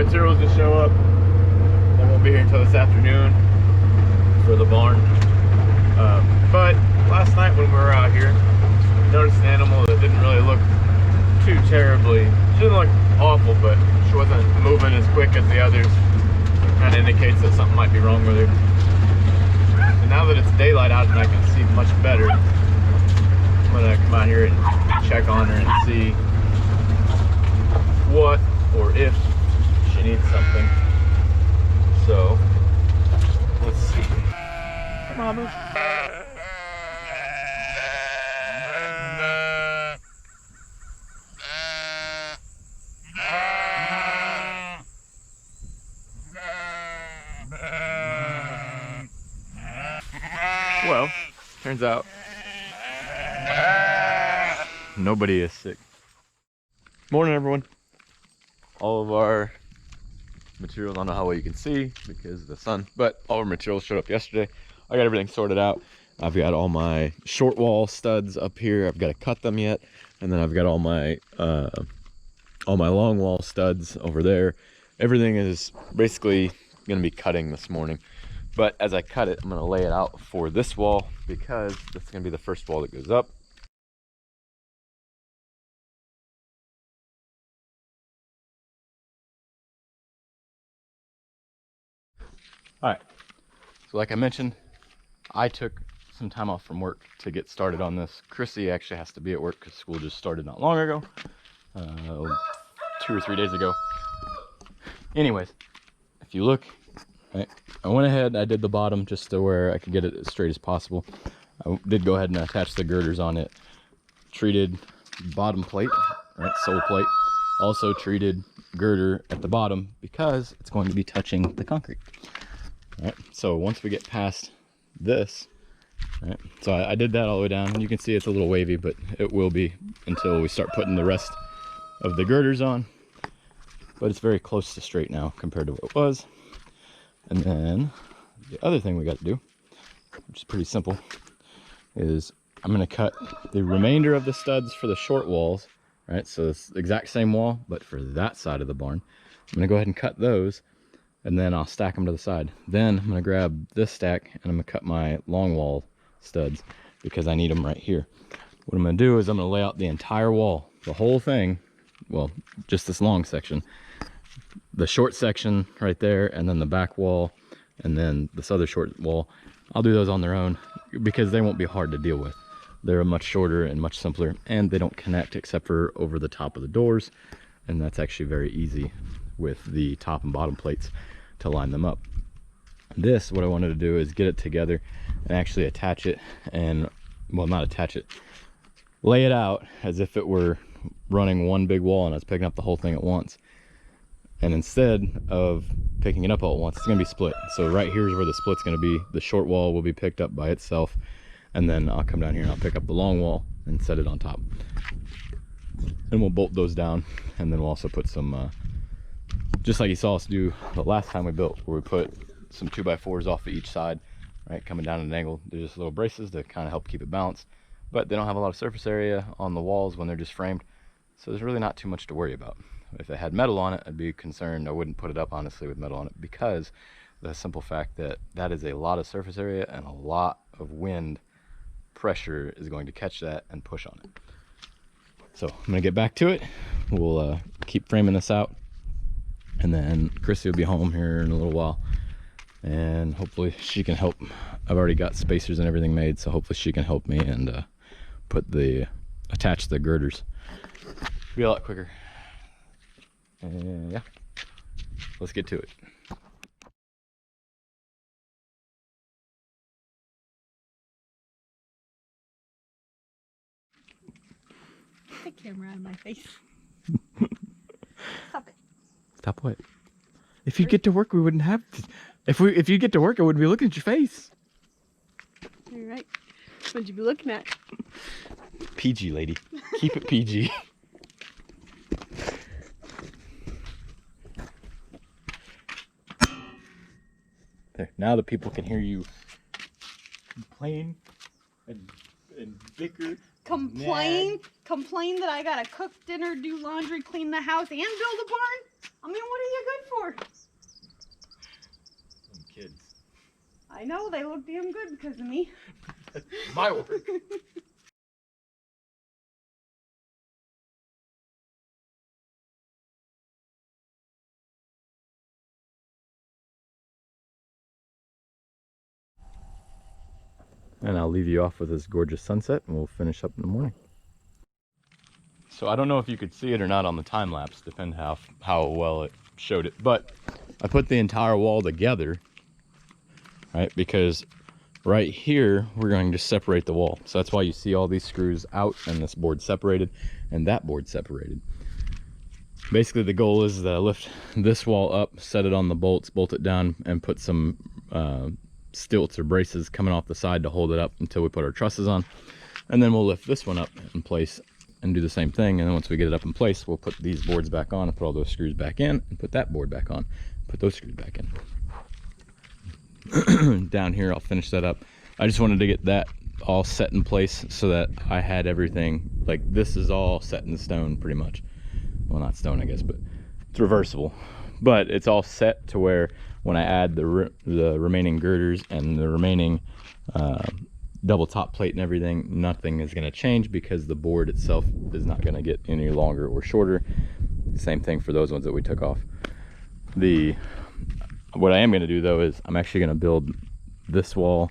materials to show up. They won't be here until this afternoon for the barn. But last night when we were out here, noticed an animal that didn't really look too terribly. She didn't look awful, but she wasn't moving as quick as the others. Kind of indicates that something might be wrong with her. So now that it's daylight out and I can see much better, I'm gonna come out here and check on her and see what or if she needs something. So let's see. Mama. Well, turns out nobody is sick. Morning, everyone. All of our materials, I don't know how well you can see because of the sun, but all our materials showed up yesterday. I got everything sorted out. I've got all my short wall studs up here. I've got to cut them yet, and then I've got all my long wall studs over there. Everything is basically going to be cutting this morning. But as I cut it, I'm going to lay it out for this wall because that's going to be the first wall that goes up. All right, so like I mentioned, I took some time off from work to get started on this. Chrissy actually has to be at work because school just started not long ago, 2 or 3 days ago. Anyways, if you look, right, I went ahead, I did the bottom just to where I could get it as straight as possible. I did go ahead and attach the girders on it. Treated bottom plate, right, sole plate. Also treated girder at the bottom because it's going to be touching the concrete. All right, so once we get past this, right, so I did that all the way down, and you can see it's a little wavy, but it will be until we start putting the rest of the girders on. But it's very close to straight now compared to what it was. And then the other thing we got to do, which is pretty simple, is I'm going to cut the remainder of the studs for the short walls, right? So it's the exact same wall, but for that side of the barn. I'm going to go ahead and cut those, and then I'll stack them to the side. Then I'm going to grab this stack and I'm going to cut my long wall studs because I need them right here. What I'm going to do is I'm going to lay out the entire wall, the whole thing, well, just this long section, the short section right there, and then the back wall, and then this other short wall. I'll do those on their own because they won't be hard to deal with. They're much shorter and much simpler, and they don't connect except for over the top of the doors, and that's actually very easy with the top and bottom plates to line them up. This, what I wanted to do is get it together and actually attach it, and well, not attach it, lay it out as if it were running one big wall and I was picking up the whole thing at once. And instead of picking it up all at once, it's going to be split. So right here is where the split's going to be. The short wall will be picked up by itself, and then I'll come down here and I'll pick up the long wall and set it on top. And we'll bolt those down, and then we'll also put some just like you saw us do the last time we built, where we put some 2x4s off of each side, right, coming down at an angle. They're just little braces to kind of help keep it balanced, but they don't have a lot of surface area on the walls when they're just framed, so there's really not too much to worry about. If it had metal on it, I'd be concerned. I wouldn't put it up, honestly, with metal on it, because the simple fact that that is a lot of surface area, and a lot of wind pressure is going to catch that and push on it. So I'm gonna get back to it. We'll keep framing this out, and then Chrissy will be home here in a little while, and hopefully she can help. I've already got spacers and everything made, so hopefully she can help me and attach the girders. Be a lot quicker. And yeah, let's get to it. The camera on my face. Stop it. Stop what? If you get to work, we wouldn't have to. If you get to work, I wouldn't be looking at your face. You're right. What'd you be looking at? PG, lady. Keep it PG. There. Now that people can hear you complain and bicker Complain that I gotta cook dinner, do laundry, clean the house, and build a barn? I mean, what are you good for? Some kids. I know, they look damn good because of me. My work. And I'll leave you off with this gorgeous sunset, and we'll finish up in the morning. So I don't know if you could see it or not on the time lapse, depend how well it showed it. But I put the entire wall together, right? Because right here we're going to separate the wall. So that's why you see all these screws out and this board separated and that board separated. Basically, the goal is to lift this wall up, set it on the bolts, bolt it down, and put some stilts or braces coming off the side to hold it up until we put our trusses on. And then we'll lift this one up in place and do the same thing. And then once we get it up in place, we'll put these boards back on and put all those screws back in and put that board back on, put those screws back in. Down here, I'll finish that up. I just wanted to get that all set in place so that I had everything, like this is all set in stone pretty much. Well, not stone, I guess, but it's reversible. But it's all set to where when I add the remaining girders and the remaining double top plate and everything, nothing is going to change because the board itself is not going to get any longer or shorter. Same thing for those ones that we took off. What I am going to do though is I'm actually going to build this wall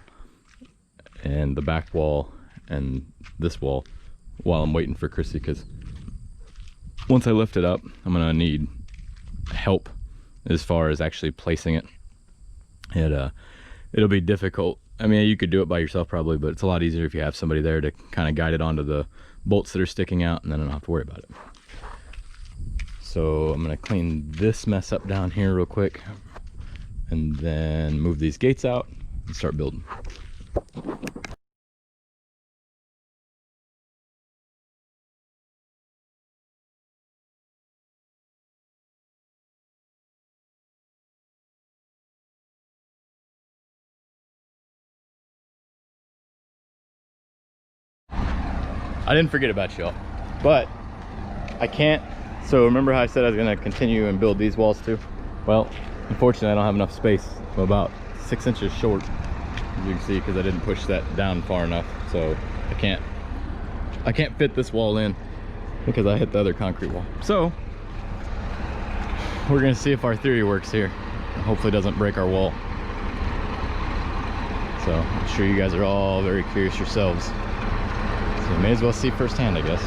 and the back wall and this wall while I'm waiting for Chrissy, because once I lift it up, I'm going to need help as far as actually placing it. It'll be difficult. I mean, you could do it by yourself probably, but it's a lot easier if you have somebody there to kind of guide it onto the bolts that are sticking out, and then I don't have to worry about it. So I'm going to clean this mess up down here real quick and then move these gates out and start building. I didn't forget about y'all, but I can't. So remember how I said I was going to continue and build these walls too? Well, unfortunately I don't have enough space. I'm about 6 inches short, as you can see, because I didn't push that down far enough. So I can't fit this wall in because I hit the other concrete wall. So we're going to see if our theory works here. Hopefully it doesn't break our wall. So I'm sure you guys are all very curious yourselves. So may as well see firsthand, I guess.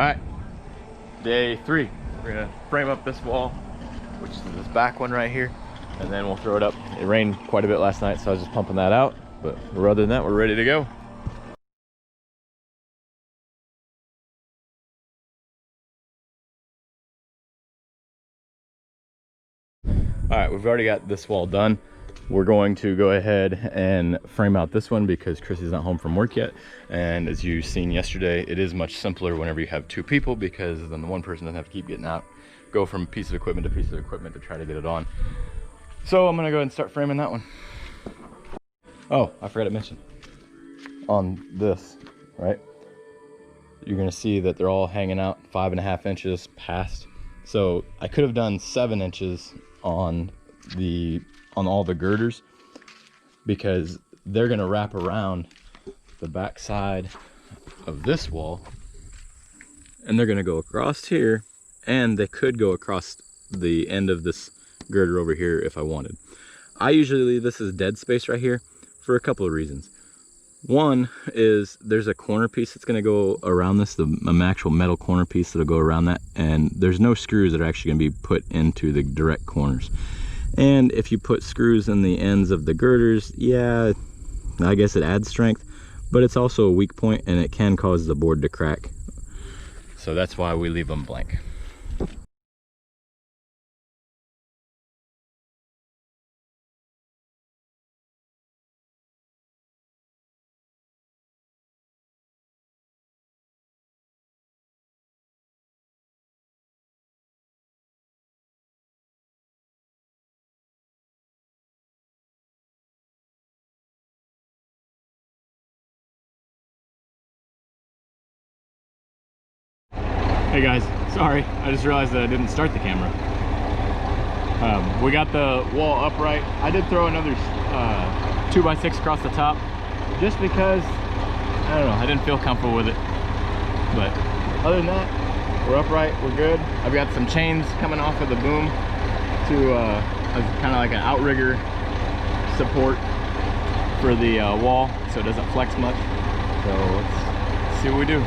right, day 3. We're gonna frame up this wall, which is this back one right here, and then we'll throw it up. It rained quite a bit last night, so I was just pumping that out, but other than that, we're ready to go. All right, we've already got this wall done. We're going to go ahead and frame out this one because Chrissy's not home from work yet. And as you've seen yesterday, it is much simpler whenever you have 2 people, because then the one person doesn't have to keep getting out, go from piece of equipment to piece of equipment to try to get it on. So I'm gonna go ahead and start framing that one. Oh, I forgot to mention, on this, right? You're gonna see that they're all hanging out 5.5 inches past. So I could have done 7 inches on all the girders, because they're gonna wrap around the back side of this wall, and they're gonna go across here, and they could go across the end of this girder over here if I wanted. I usually leave this as dead space right here for a couple of reasons. One is there's a corner piece that's going to go around this, the actual metal corner piece that'll go around that, and there's no screws that are actually going to be put into the direct corners. And if you put screws in the ends of the girders, yeah, I guess it adds strength, but it's also a weak point and it can cause the board to crack. So that's why we leave them blank. Hey guys, sorry, I just realized that I didn't start the camera. We got the wall upright. I did throw another 2x6 across the top, just because, I don't know, I didn't feel comfortable with it. But other than that, we're upright, we're good. I've got some chains coming off of the boom to kind of like an outrigger support for the wall, so it doesn't flex much. So let's see what we do.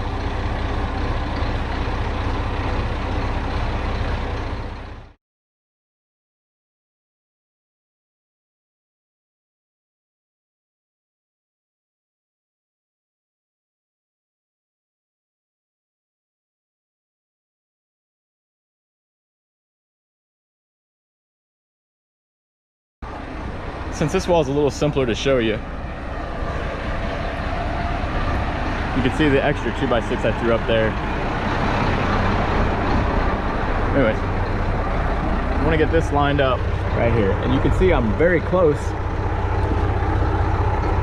Since this wall is a little simpler to show you, you can see the extra 2x6 I threw up there. Anyways, I want to get this lined up right here, and you can see I'm very close,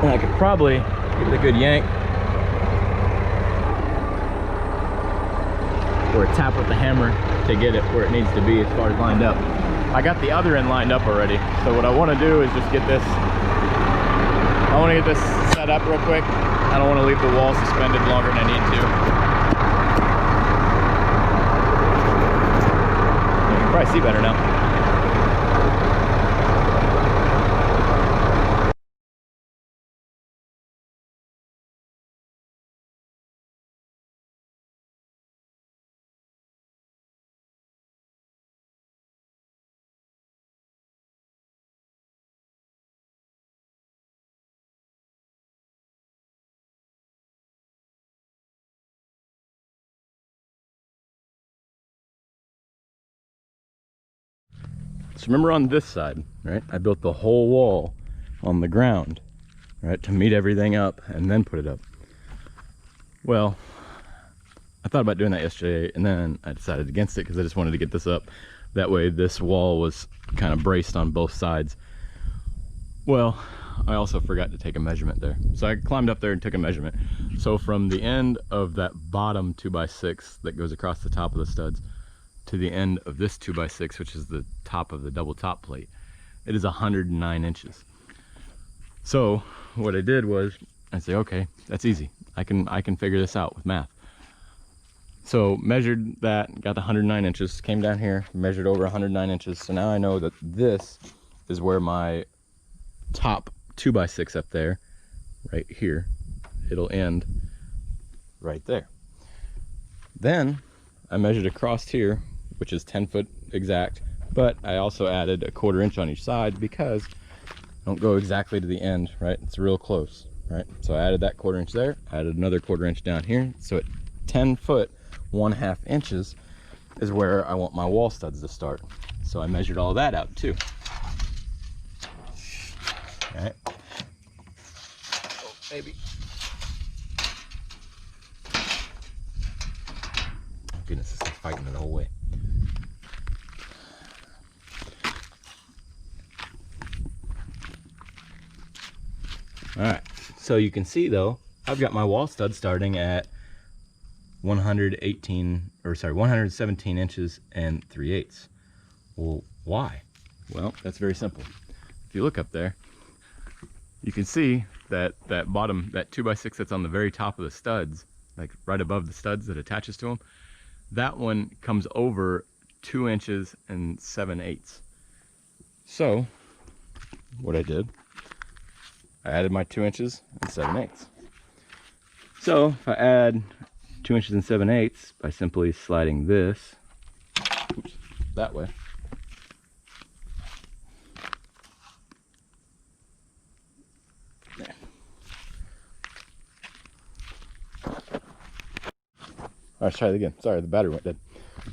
and I could probably give it a good yank or a tap with the hammer to get it where it needs to be as far as lined up. I got the other end lined up already, so what I want to do is just get this, I want to get this set up real quick. I don't want to leave the wall suspended longer than I need to. You can probably see better now. So remember on this side, right, I built the whole wall on the ground, right, to meet everything up and then put it up. Well, I thought about doing that yesterday, and then I decided against it because I just wanted to get this up. That way this wall was kind of braced on both sides. Well, I also forgot to take a measurement there. So I climbed up there and took a measurement. So from the end of that bottom 2x6 that goes across the top of the studs to the end of this 2x6, which is the top of the double top plate, it is 109 inches. So what I did was I say, okay, that's easy. I can figure this out with math. So measured that, got the 109 inches, came down here, measured over 109 inches. So now I know that this is where my top 2x6 up there, right here, it'll end right there. Then I measured across here, which is 10 foot exact, but I also added a 1/4 inch on each side because don't go exactly to the end, right? It's real close, right? So I added that 1/4 inch there, added another 1/4 inch down here. So at 10 foot, 1/2 inches is where I want my wall studs to start. So I measured all that out too. All right. Oh, baby. Goodness, this is fighting it the whole way. All right, so you can see though, I've got my wall stud starting at 117 inches and 3/8. Well, why? Well, that's very simple. If you look up there, you can see that bottom, that 2x6 that's on the very top of the studs, like right above the studs that attaches to them, that one comes over 2 inches and 7/8. So what I did, I added my 2 inches and 7/8. So if I add 2 inches and 7/8 by simply sliding this, oops, that way, there. All right, let's try it again. Sorry, the battery went dead.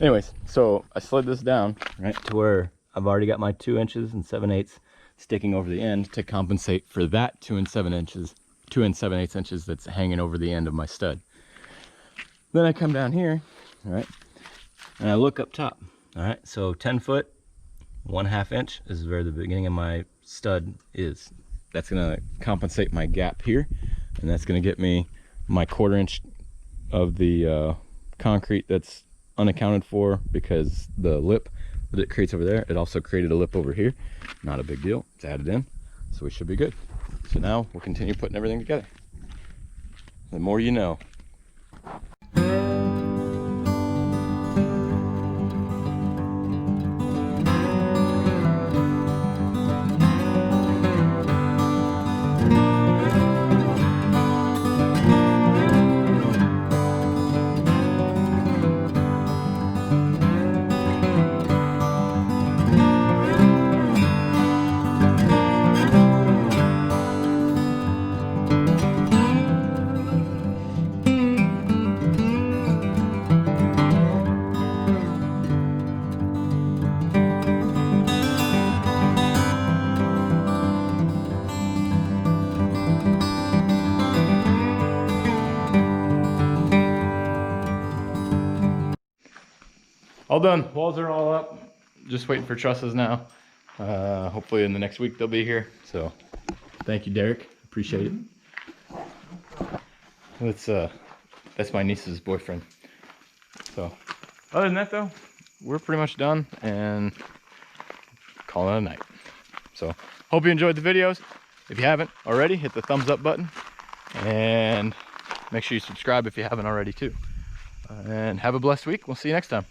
Anyways, so I slid this down right to where I've already got my 2 inches and 7/8 sticking over the end to compensate for that 2 and 7/8 inches that's hanging over the end of my stud. Then I come down here, all right, and I look up top. All right, so 10 foot, 1/2 inch is where the beginning of my stud is. That's gonna compensate my gap here, and that's gonna get me my 1/4 inch of the concrete that's unaccounted for because the lip that it creates over there, it also created a lip over here. Not a big deal, it's added in, so we should be good. So now we'll continue putting everything together. The more you know. All done, walls are all up. Just waiting for trusses now. Hopefully in the next week they'll be here. So thank you, Derek, appreciate it. That's my niece's boyfriend. So other than that though, we're pretty much done and calling it a night. So hope you enjoyed the videos. If you haven't already, hit the thumbs up button and make sure you subscribe if you haven't already too. And have a blessed week. We'll see you next time.